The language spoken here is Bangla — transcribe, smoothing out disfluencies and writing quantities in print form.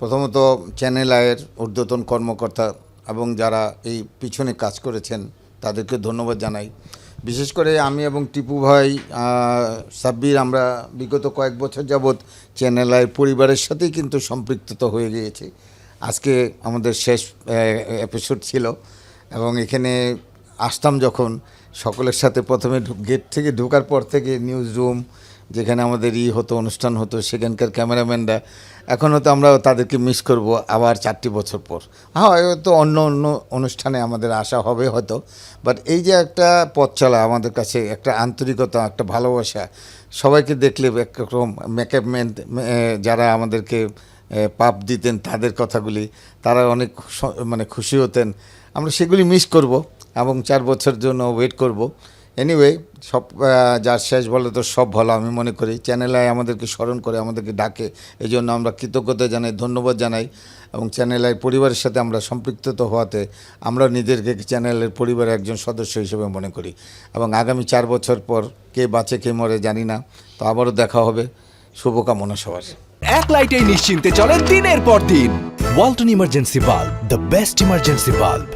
প্রথমত চ্যানেল আয়ের ঊর্ধ্বতন কর্মকর্তা এবং যারা এই পিছনে কাজ করেছেন তাদেরকে ধন্যবাদ জানাই। বিশেষ করে আমি এবং টিপু ভাই, সাব্বির, আমরা বিগত কয়েক বছর যাবৎ চ্যানেল আয়ের পরিবারের সাথেই কিন্তু সম্পৃক্ততা হয়ে গিয়েছি। আজকে আমাদের শেষ এপিসোড ছিল এবং এখানে আসতাম যখন সকলের সাথে প্রথমে গেট থেকে ঢোকার পর থেকে নিউজ রুম যেখানে আমাদের হতো, অনুষ্ঠান হতো, সেখানকার ক্যামেরাম্যানরা এখন হয়তো আমরা তাদেরকে মিস করব আবার 4টি বছর পর। হয়তো অন্য অন্য অনুষ্ঠানে আমাদের আসা হবে হয়তো, বাট এই যে একটা পথ চলা আমাদের কাছে একটা আন্তরিকতা, একটা ভালোবাসা, সবাইকে দেখলে একরকম মেকআপ ম্যান যারা আমাদেরকে পাপ দিতেন তাদের কথাগুলি, তারা অনেক মানে খুশি হতেন। আমরা সেগুলি মিস করব এবং 4 বছর জন্য ওয়েট করব। এনিওয়ে, সব যার শেষ বলে তো সব ভালো আমি মনে করি। চ্যানেল আই আমাদেরকে স্মরণ করে, আমাদেরকে ডাকে, এই জন্য আমরা কৃতজ্ঞতা জানাই, ধন্যবাদ জানাই। এবং চ্যানেল আই পরিবারের সাথে আমরা সম্পৃক্ত হওয়াতে আমরা নিজেদেরকে চ্যানেলের পরিবারের একজন সদস্য হিসেবে মনে করি। এবং আগামী 4 বছর পর কে বাঁচে কে মরে জানি না, তো আবারও দেখা হবে। শুভকামনা সবার। এক লাইটেই নিশ্চিন্তে চলে দিনের পর দিন। Walton emergency bulb, the best emergency bulb.